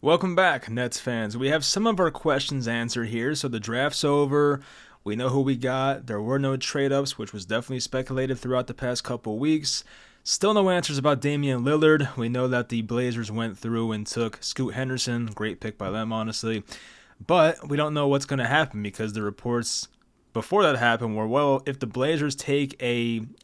Welcome back, Nets fans. We have some of our questions answered here. So the draft's over. We know who we got. There were no trade-ups, which was definitely speculated throughout the past couple weeks. Still no answers about Damian Lillard. We know that the Blazers went through and took Scoot Henderson. Great pick by them, honestly. But we don't know what's going to happen because the reports before that happened were, well, if the Blazers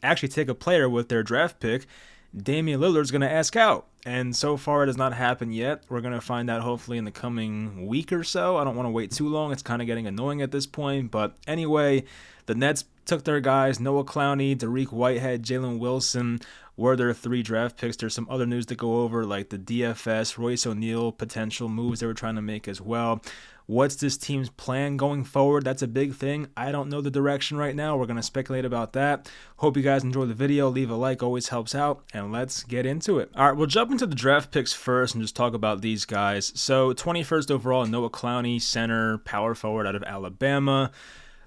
actually take a player with their draft pick, Damian Lillard's going to ask out. And so far, it has not happened yet. We're going to find out hopefully in the coming week or so. I don't want to wait too long. It's kind of getting annoying at this point. But anyway, the Nets took their guys. Noah Clowney, Dariq, Whitehead, Jalen Wilson were their 3 draft picks. There's some other news to go over, like the DFS, Royce O'Neal potential moves they were trying to make as well. What's this team's plan going forward? That's a big thing. I don't know the direction right now. We're going to speculate about that. Hope you guys enjoy the video. Leave a like, always helps out. And let's get into it. All right, we'll jump into the draft picks first and just talk about these guys. So 21st overall, Noah Clowney, center, power forward out of Alabama.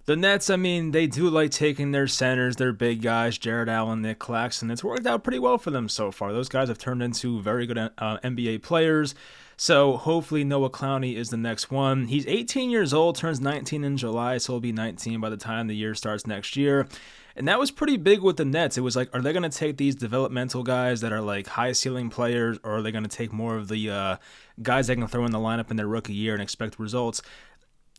The Nets, I mean, they do like taking their centers, their big guys, Jared Allen, Nick Claxton. It's worked out pretty well for them so far. Those guys have turned into very good NBA players. So hopefully Noah Clowney is the next one. He's 18 years old, turns 19 in July, so he'll be 19 by the time the year starts next year. And that was pretty big with the Nets. It was like, are they going to take these developmental guys that are like high ceiling players, or are they going to take more of the guys they can throw in the lineup in their rookie year and expect results?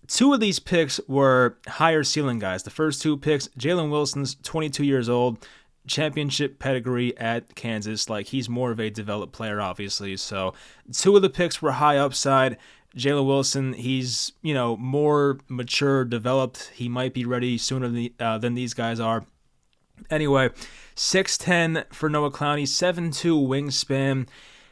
2 of these picks were higher ceiling guys. The first 2 picks, Jalen Wilson's 22 years old, championship pedigree at Kansas. Like, he's more of a developed player, obviously. So 2 of the picks were high upside. Jalen Wilson, he's, more mature, developed. He might be ready sooner than these guys are. Anyway, 6'10 for Noah Clowney, 7'2 wingspan.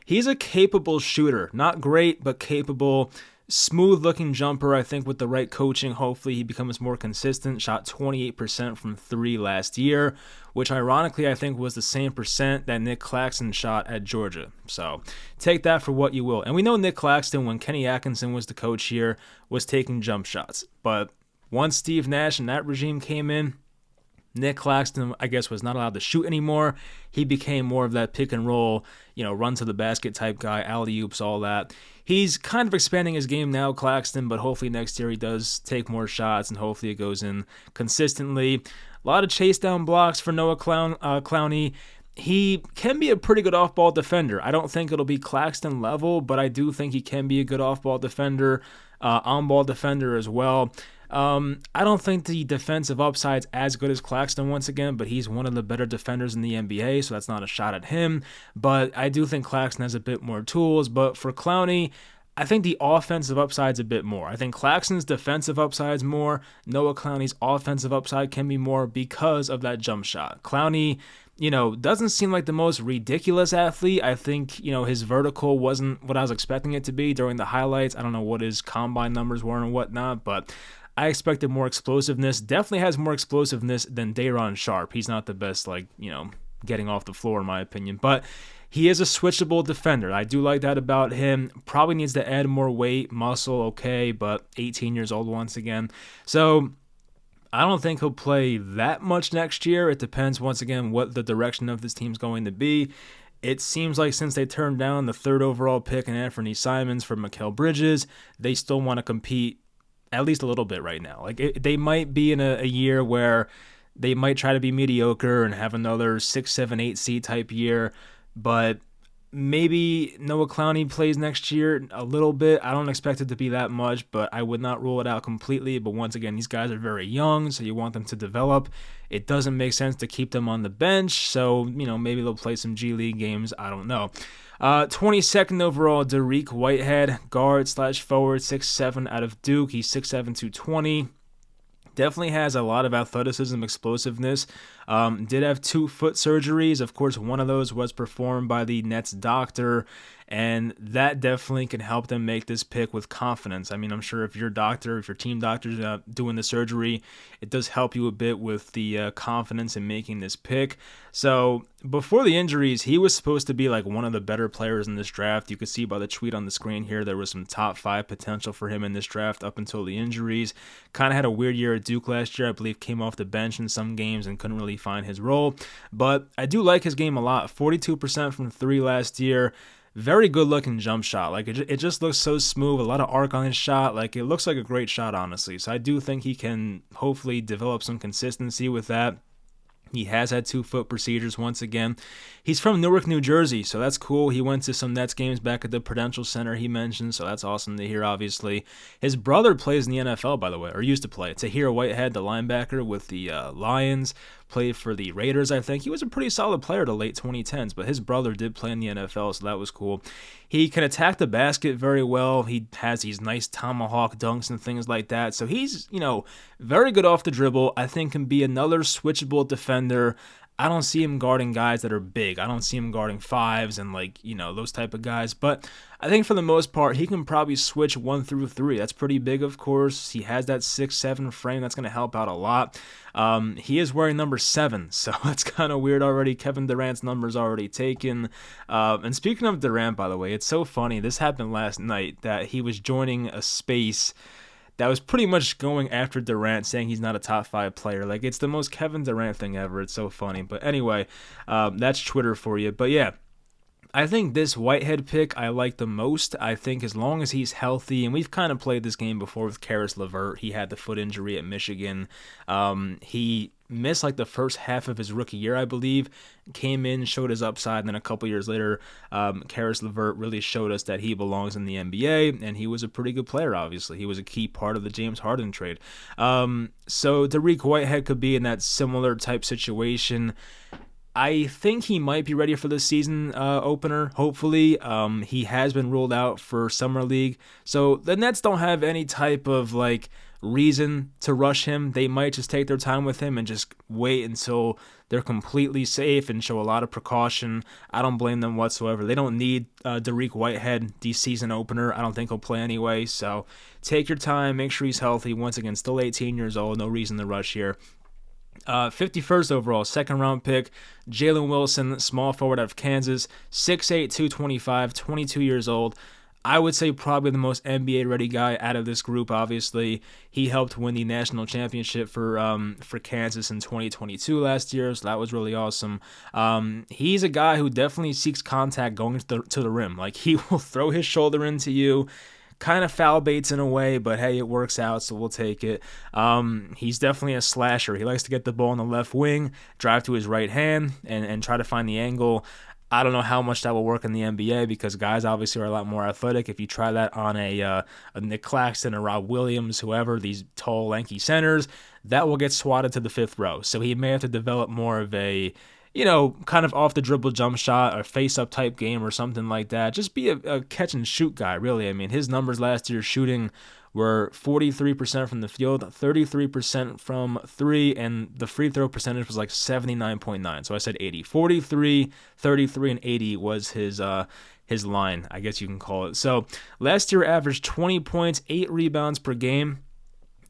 He's a capable shooter. Not great, but capable. Smooth looking jumper. I think with the right coaching, hopefully he becomes more consistent. Shot 28% from 3 last year, which ironically I think was the same percent that Nick Claxton shot at Georgia. So take that for what you will. And we know Nick Claxton, when Kenny Atkinson was the coach here, was taking jump shots. But once Steve Nash and that regime came in, Nick Claxton, I guess, was not allowed to shoot anymore. He became more of that pick and roll, run to the basket type guy, alley-oops, all that. He's kind of expanding his game now, Claxton, but hopefully next year he does take more shots and hopefully it goes in consistently. A lot of chase down blocks for Noah Clowney. He can be a pretty good off-ball defender. I don't think it'll be Claxton level, but I do think he can be a good off-ball defender, on-ball defender as well. I don't think the defensive upside's as good as Claxton once again, but he's one of the better defenders in the NBA, so that's not a shot at him. But I do think Claxton has a bit more tools. But for Clowney, I think the offensive upside's a bit more. I think Claxton's defensive upside's more. Noah Clowney's offensive upside can be more because of that jump shot. Clowney, doesn't seem like the most ridiculous athlete. I think, his vertical wasn't what I was expecting it to be during the highlights. I don't know what his combine numbers were and whatnot, but I expected more explosiveness. Definitely has more explosiveness than Day'Ron Sharpe. He's not the best, getting off the floor, in my opinion. But he is a switchable defender. I do like that about him. Probably needs to add more weight, muscle, okay, but 18 years old once again. So I don't think he'll play that much next year. It depends, once again, what the direction of this team's going to be. It seems like since they turned down the 3rd overall pick and Anthony Simons for Mikal Bridges, they still want to compete at least a little bit right now. They might be in a year where they might try to be mediocre and have another 6, 7, 8 seed type year, but maybe Noah Clowney plays next year a little bit. I don't expect it to be that much, but I would not rule it out completely. But once again, these guys are very young, so you want them to develop. It doesn't make sense to keep them on the bench, so maybe they'll play some G League games. I don't know. 22nd overall, Dariq Whitehead, guard/forward, 6'7" out of Duke. He's 6'7", 220. Definitely has a lot of athleticism, explosiveness. Did have 2 foot surgeries. Of course, one of those was performed by the Nets doctor, and that definitely can help them make this pick with confidence. I mean, I'm sure if your team doctor's doing the surgery, it does help you a bit with the confidence in making this pick. So before the injuries, he was supposed to be like one of the better players in this draft. You could see by the tweet on the screen here, there was some top 5 potential for him in this draft up until the injuries. Kind of had a weird year at Duke last year. I believe came off the bench in some games and couldn't really find his role. But I do like his game a lot. 42% from 3 last year. very good looking jump shot. Like it just looks so smooth, a lot of arc on his shot. Like it looks like a great shot, honestly. So I do think he can hopefully develop some consistency with that. He has had 2-foot procedures once again. He's from Newark, New Jersey, so that's cool. He went to some Nets games back at the Prudential Center, he mentioned, so that's awesome to hear, obviously. His brother plays in the NFL, by the way, or used to play. Tahir Whitehead, the linebacker with the Lions, played for the Raiders, I think. He was a pretty solid player to late 2010s, but his brother did play in the NFL, so that was cool. He can attack the basket very well. He has these nice tomahawk dunks and things like that. So he's, very good off the dribble. I think can be another switchable defender. I don't see him guarding guys that are big. I don't see him guarding fives and those type of guys. But I think for the most part, he can probably switch 1 through 3. That's pretty big, of course. He has that 6'7" frame. That's going to help out a lot. He is wearing number 7, so that's kind of weird already. Kevin Durant's number's already taken. And speaking of Durant, by the way, it's so funny. This happened last night that he was joining a space that was pretty much going after Durant, saying he's not a top 5 player. Like, it's the most Kevin Durant thing ever. It's so funny. But anyway, that's Twitter for you. But yeah, I think this Whitehead pick I like the most. I think as long as he's healthy, and we've kind of played this game before with Karis LeVert. He had the foot injury at Michigan. He missed like the first half of his rookie year, I believe, came in, showed his upside, and then a couple years later, Karis LeVert really showed us that he belongs in the NBA, and he was a pretty good player, obviously. He was a key part of the James Harden trade. So Dariq Whitehead could be in that similar type situation. I think he might be ready for the season opener, hopefully. He has been ruled out for Summer League. So the Nets don't have any type of reason to rush him. They might just take their time with him and just wait until they're completely safe and show a lot of precaution. I don't blame them whatsoever. They don't need Dariq Whitehead, the season opener. I don't think he'll play anyway. So take your time. Make sure he's healthy. Once again, still 18 years old. No reason to rush here. 51st overall, second round pick, Jalen Wilson, small forward out of Kansas, 6'8", 225, 22 years old. I would say probably the most NBA-ready guy out of this group, obviously. He helped win the national championship for Kansas in 2022 last year, so that was really awesome. He's a guy who definitely seeks contact going to the rim. Like, he will throw his shoulder into you, kind of foul baits in a way, but hey, it works out, so we'll take it. He's definitely a slasher. He likes to get the ball on the left wing, drive to his right hand, and try to find the angle. I don't know how much that will work in the NBA because guys obviously are a lot more athletic. If you try that on a Nick Claxton or Rob Williams, whoever, these tall, lanky centers, that will get swatted to the 5th row. So he may have to develop more of a kind of off the dribble jump shot or face up type game or something like that. Just be a catch and shoot guy, really. I mean, his numbers last year shooting were 43% from the field, 33% from 3, and the free throw percentage was like 79.9. So I said 80. 43, 33, and 80 was his line, I guess you can call it. So last year averaged 20 points, 8 rebounds per game.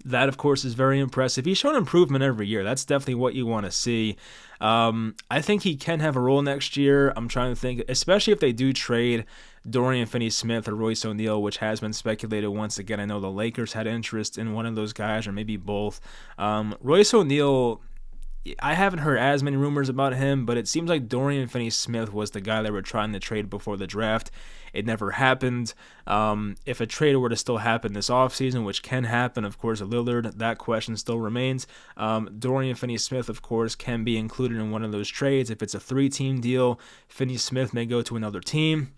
That, of course, is very impressive. He's shown improvement every year. That's definitely what you want to see. I think he can have a role next year. I'm trying to think, especially if they do trade Dorian Finney-Smith or Royce O'Neal, which has been speculated once again. I know the Lakers had interest in one of those guys, or maybe both. Royce O'Neal, I haven't heard as many rumors about him, but it seems like Dorian Finney-Smith was the guy they were trying to trade before the draft. It never happened. If a trade were to still happen this offseason, which can happen, of course, Lillard, that question still remains. Dorian Finney-Smith, of course, can be included in one of those trades. If it's a 3-team deal, Finney-Smith may go to another team.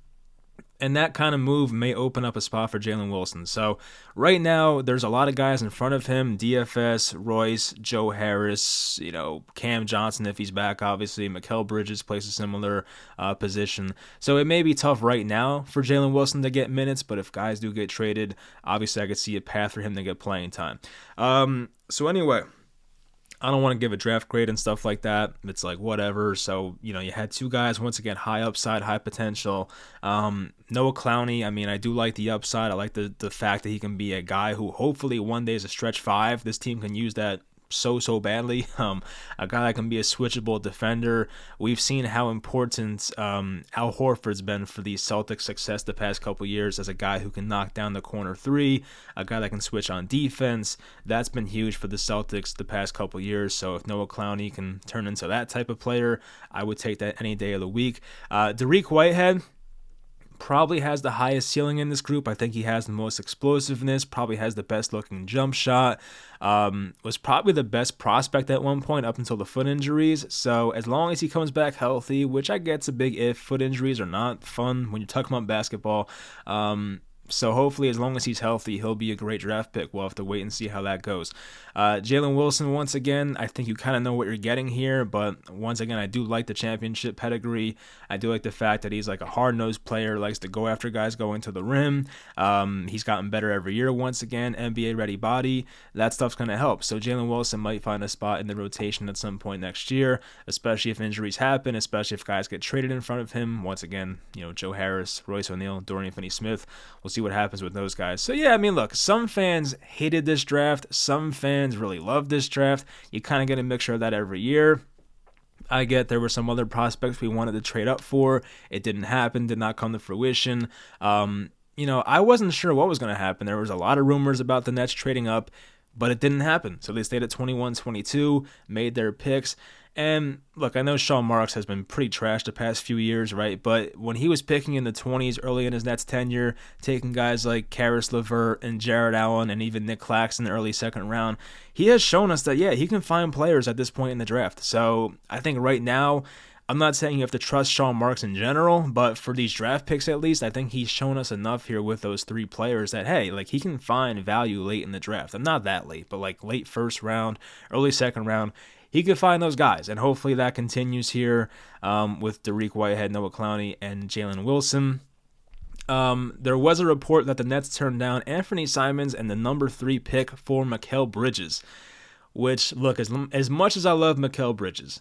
And that kind of move may open up a spot for Jalen Wilson. So right now, there's a lot of guys in front of him. DFS, Royce, Joe Harris, Cam Johnson if he's back, obviously. Mikal Bridges plays a similar position. So it may be tough right now for Jalen Wilson to get minutes, but if guys do get traded, obviously I could see a path for him to get playing time. So anyway, I don't want to give a draft grade and stuff like that. It's like whatever. So, you had 2 guys, once again, high upside, high potential. Noah Clowney, I mean, I do like the upside. I like the fact that he can be a guy who hopefully one day is a stretch 5. This team can use that so badly. A guy that can be a switchable defender. We've seen how important Al Horford's been for the Celtics' success the past couple years as a guy who can knock down the corner 3, a guy that can switch on defense. That's been huge for the Celtics the past couple years. So if Noah Clowney can turn into that type of player, I would take that any day of the week. Dariq Whitehead, probably has the highest ceiling in this group. I think he has the most explosiveness, probably has the best looking jump shot, was probably the best prospect at one point up until the foot injuries. So as long as he comes back healthy, which I get's a big if, foot injuries are not fun when you're talking about basketball. So hopefully, as long as he's healthy, he'll be a great draft pick. We'll have to wait and see how that goes. Jalen Wilson, once again, I think you kind of know what you're getting here, but once again, I do like the championship pedigree. I do like the fact that he's like a hard-nosed player, likes to go after guys going to the rim. He's gotten better every year once again, NBA-ready body. That stuff's going to help. So Jalen Wilson might find a spot in the rotation at some point next year, especially if injuries happen, especially if guys get traded in front of him. Once again, Joe Harris, Royce O'Neal, Dorian Finney-Smith. We'll see what happens with those guys. So yeah, I mean, look, some fans hated this draft. Some fans really loved this draft. You kind of get a mixture of that every year. I get there were some other prospects we wanted to trade up for. It didn't happen, did not come to fruition. I wasn't sure what was going to happen. There was a lot of rumors about the Nets trading up, but it didn't happen. So they stayed at 21-22, made their picks. And look, I know Sean Marks has been pretty trash the past few years, right? But when he was picking in the 20s early in his Nets tenure, taking guys like Karis LeVert and Jared Allen and even Nick Claxton in the early second round, he has shown us that, yeah, he can find players at this point in the draft. So I think right now, I'm not saying you have to trust Sean Marks in general, but for these draft picks at least, I think he's shown us enough here with those three players that, hey, like he can find value late in the draft. I'm not that late, but like late first round, early second round, he could find those guys, and hopefully that continues here with Dariq, Whitehead, Noah Clowney, and Jalen Wilson. There was a report that the Nets turned down Anthony Simons and the number 3 pick for Mikal Bridges, which, look, as much as I love Mikal Bridges,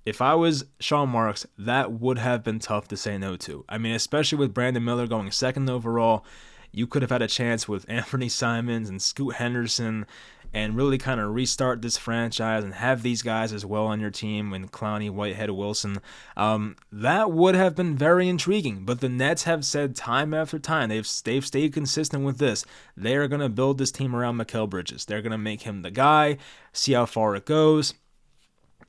if I was Sean Marks, that would have been tough to say no to. I mean, especially with Brandon Miller going second overall, you could have had a chance with Anthony Simons and Scoot Henderson and really kind of restart this franchise and have these guys as well on your team and Clowney, Whitehead, Wilson. That would have been very intriguing, but the Nets have said time after time, they've stayed consistent with this. They are going to build this team around Mikal Bridges. They're going to make him the guy, see how far it goes.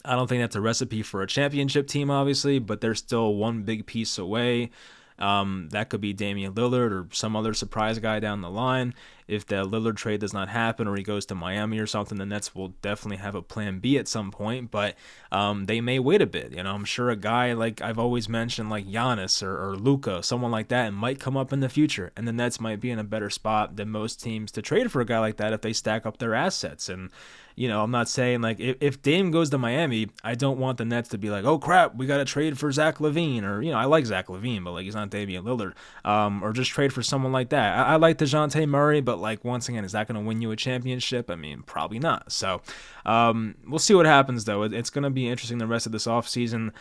I don't think that's a recipe for a championship team, obviously, but they're still one big piece away. That could be Damian Lillard or some other surprise guy down the line. If the Lillard trade does not happen or he goes to Miami or something, the Nets will definitely have a plan B at some point, but they may wait a bit. I'm sure a guy like I've always mentioned, like Giannis or Luka, someone like that, might come up in the future, and the Nets might be in a better spot than most teams to trade for a guy like that if they stack up their assets. And I'm not saying like if Dame goes to Miami, I don't want the Nets to be like, oh crap, we got to trade for Zach LaVine, or I like Zach LaVine, but like he's not Damian Lillard, or just trade for someone like that. I like DeJounte Murray, but like once again, is that going to win you a championship? I mean, probably not. So we'll see what happens though. It's going to be interesting the rest of this offseason.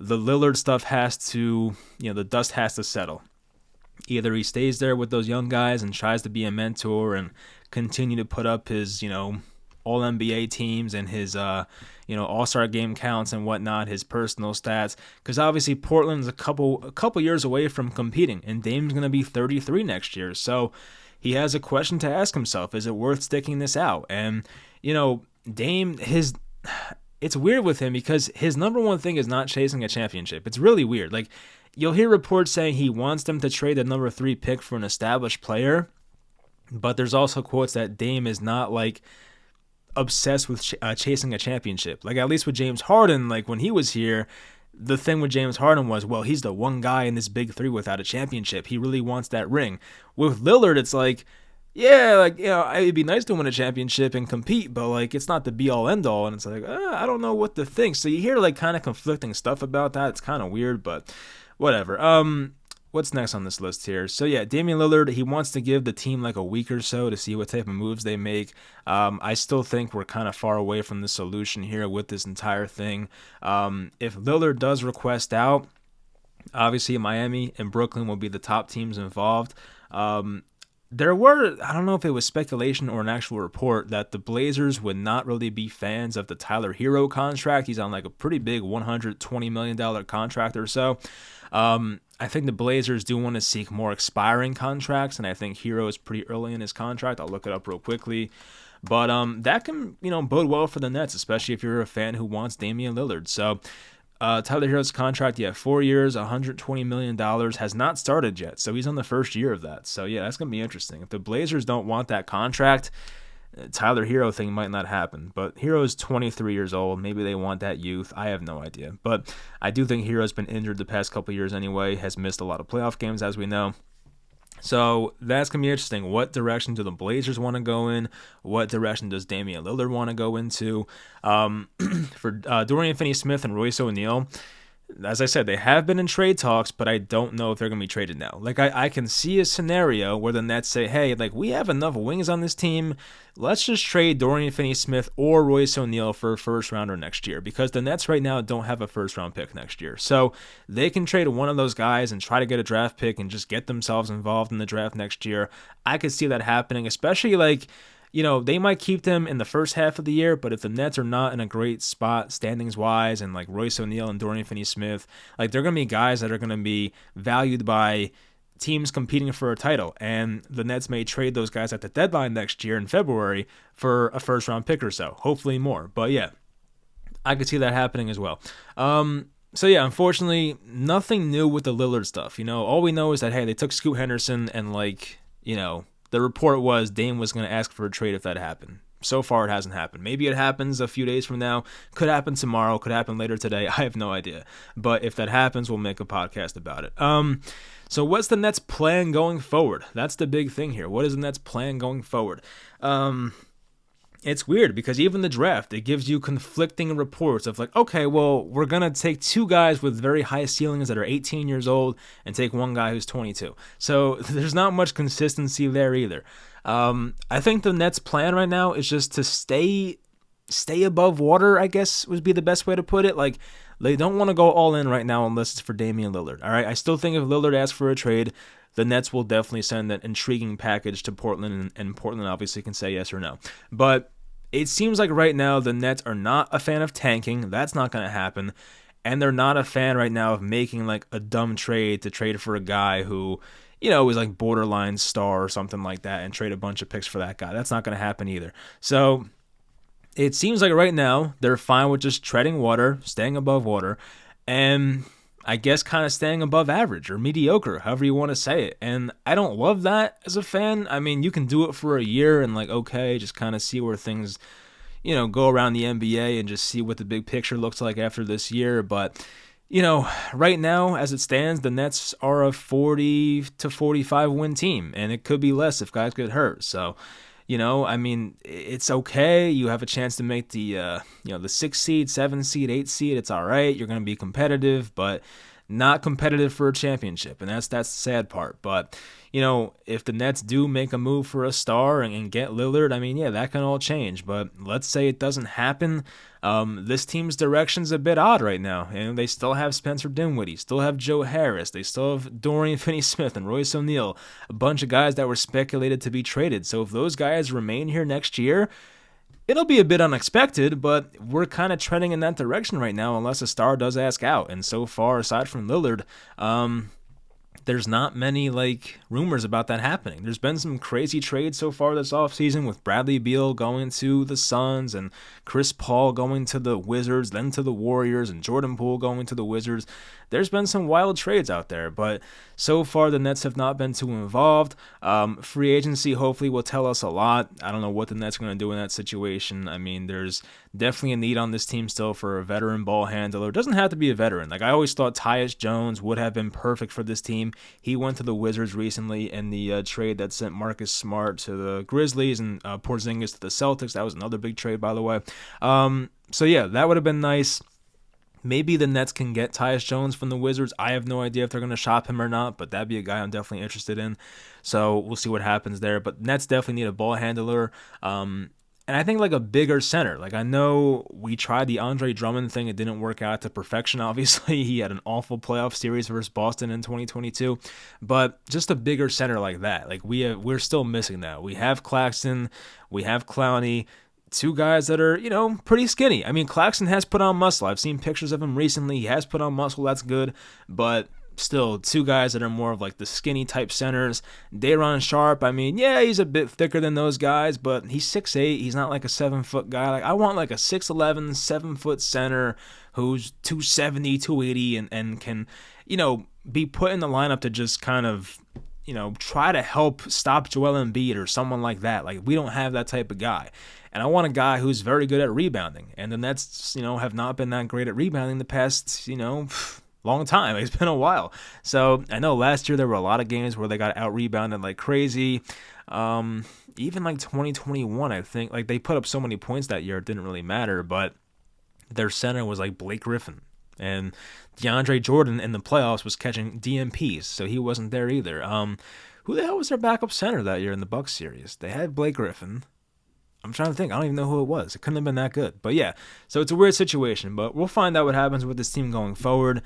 The Lillard stuff has to, the dust has to settle. Either he stays there with those young guys and tries to be a mentor and continue to put up his, all NBA teams and his, All-Star game counts and whatnot, his personal stats. Because obviously Portland's a couple years away from competing, and Dame's going to be 33 next year. So he has a question to ask himself: is it worth sticking this out? And Dame, it's weird with him because his number one thing is not chasing a championship. It's really weird. Like you'll hear reports saying he wants them to trade the number 3 pick for an established player, but there's also quotes that Dame is not like obsessed with chasing a championship. Like at least with James Harden, like when he was here, the thing with James Harden was, well, he's the one guy in this big 3 without a championship. He really wants that ring. With Lillard, it's like, yeah, like, it'd be nice to win a championship and compete, but like it's not the be all end all. And it's like, I don't know what to think. So you hear like kind of conflicting stuff about that. It's kind of weird, but whatever. What's next on this list here? So yeah, Damian Lillard, he wants to give the team like a week or so to see what type of moves they make. I still think we're kind of far away from the solution here with this entire thing. If Lillard does request out, obviously Miami and Brooklyn will be the top teams involved. There were, I don't know if it was speculation or an actual report, that the Blazers would not really be fans of the Tyler Hero contract. He's on like a pretty big $120 million contract or so. I think the Blazers do want to seek more expiring contracts, and I think Hero is pretty early in his contract. I'll look it up real quickly. But that can, bode well for the Nets, especially if you're a fan who wants Damian Lillard. So Tyler Hero's contract, 4 years, $120 million, has not started yet. So he's on the first year of that. So, yeah, that's going to be interesting. If the Blazers don't want that contract, Tyler Hero thing might not happen. But Hero's 23 years old. Maybe they want that youth. I have no idea. But I do think Hero's been injured the past couple years anyway, has missed a lot of playoff games, as we know. So that's going to be interesting. What direction do the Blazers want to go in? What direction does Damian Lillard want to go into? For Dorian Finney-Smith and Royce O'Neal, as I said, they have been in trade talks, but I don't know if they're going to be traded now. Like, I can see a scenario where the Nets say, hey, like, we have enough wings on this team. Let's just trade Dorian Finney-Smith or Royce O'Neal for a first-rounder next year, because the Nets right now don't have a first-round pick next year. So they can trade one of those guys and try to get a draft pick and just get themselves involved in the draft next year. I could see that happening, especially, like, they might keep them in the first half of the year, but if the Nets are not in a great spot standings-wise, and like Royce O'Neal and Dorian Finney-Smith, like, they're going to be guys that are going to be valued by teams competing for a title, and the Nets may trade those guys at the deadline next year in February for a first-round pick or so, hopefully more. But yeah, I could see that happening as well. So yeah, unfortunately, nothing new with the Lillard stuff. All we know is that, hey, they took Scoot Henderson, and the report was Dame was going to ask for a trade if that happened. So far, it hasn't happened. Maybe it happens a few days from now. Could happen tomorrow. Could happen later today. I have no idea. But if that happens, we'll make a podcast about it. So what's the Nets' plan going forward? That's the big thing here. What is the Nets' plan going forward? It's weird because even the draft, it gives you conflicting reports of like, okay, well, we're going to take two guys with very high ceilings that are 18 years old and take one guy who's 22. So there's not much consistency there either. I think the Nets' plan right now is just to stay above water, I guess would be the best way to put it. Like, they don't want to go all in right now unless it's for Damian Lillard. All right, I still think if Lillard asks for a trade, the Nets will definitely send that intriguing package to Portland, and Portland obviously can say yes or no. But it seems like right now the Nets are not a fan of tanking. That's not going to happen. And they're not a fan right now of making like a dumb trade to trade for a guy who, is like borderline star or something like that and trade a bunch of picks for that guy. That's not going to happen either. So it seems like right now they're fine with just treading water, staying above water, and I guess kind of staying above average or mediocre, however you want to say it. And I don't love that as a fan. I mean, you can do it for a year and like, okay, just kind of see where things, go around the NBA and just see what the big picture looks like after this year. But, right now, as it stands, the Nets are a 40 to 45 win team, and it could be less if guys get hurt. So, I mean, it's okay. You have a chance to make the 6 seed, 7 seed, 8 seed. It's all right. You're going to be competitive, but not competitive for a championship. And that's the sad part. But, if the Nets do make a move for a star and get Lillard, I mean, yeah, that can all change. But let's say it doesn't happen. This team's direction's a bit odd right now. And they still have Spencer Dinwiddie, still have Joe Harris, they still have Dorian Finney-Smith and Royce O'Neal, a bunch of guys that were speculated to be traded. So if those guys remain here next year, it'll be a bit unexpected, but we're kind of trending in that direction right now unless a star does ask out. And so far, aside from Lillard, there's not many rumors about that happening. There's been some crazy trades so far this offseason with Bradley Beal going to the Suns and Chris Paul going to the Wizards, then to the Warriors, and Jordan Poole going to the Wizards. There's been some wild trades out there, but so far the Nets have not been too involved. Free agency hopefully will tell us a lot. I don't know what the Nets are going to do in that situation. I mean, there's definitely a need on this team still for a veteran ball handler. It doesn't have to be a veteran. I always thought Tyus Jones would have been perfect for this team. He went to the Wizards recently in the trade that sent Marcus Smart to the Grizzlies and Porzingis to the Celtics. That was another big trade, by the way. So yeah, that would have been nice. Maybe the Nets can get Tyus Jones from the Wizards. I have no idea if they're going to shop him or not, but that'd be a guy I'm definitely interested in. So we'll see what happens there. But Nets definitely need a ball handler. And I think a bigger center. I know we tried the Andre Drummond thing. It didn't work out to perfection, obviously. He had an awful playoff series versus Boston in 2022. But just a bigger center like that. We're still missing that. We have Claxton. We have Clowney. Two guys that are, pretty skinny. I mean, Claxton has put on muscle. I've seen pictures of him recently. He has put on muscle. That's good. But still two guys that are more of like the skinny type centers. Day'Ron Sharpe, I mean, yeah, he's a bit thicker than those guys, but he's 6'8". He's not like a 7-foot guy. Like I want like a 6'11", 7-foot center who's 270, 280, and can, be put in the lineup to just kind of, try to help stop Joel Embiid or someone like that. Like we don't have that type of guy. And I want a guy who's very good at rebounding. And the Nets, have not been that great at rebounding the past, long time. It's been a while. So I know last year there were a lot of games where they got out rebounded like crazy. Even like 2021, I think, like they put up so many points that year, it didn't really matter. But their center was like Blake Griffin. And DeAndre Jordan in the playoffs was catching DMPs, so he wasn't there either. Who the hell was their backup center that year in the Bucks series? They had Blake Griffin. I'm trying to think. I don't even know who it was. It couldn't have been that good. But yeah, so it's a weird situation. But we'll find out what happens with this team going forward.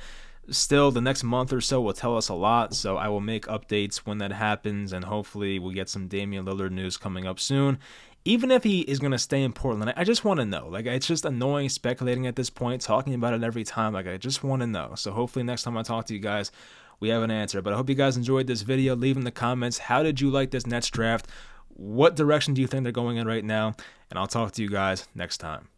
Still, the next month or so will tell us a lot, so I will make updates when that happens, and hopefully we'll get some Damian Lillard news coming up soon. Even if he is going to stay in Portland, I just want to know. Like, it's just annoying speculating at this point, talking about it every time. Like, I just want to know. So hopefully next time I talk to you guys, we have an answer. But I hope you guys enjoyed this video. Leave in the comments, how did you like this Nets draft? What direction do you think they're going in right now? And I'll talk to you guys next time.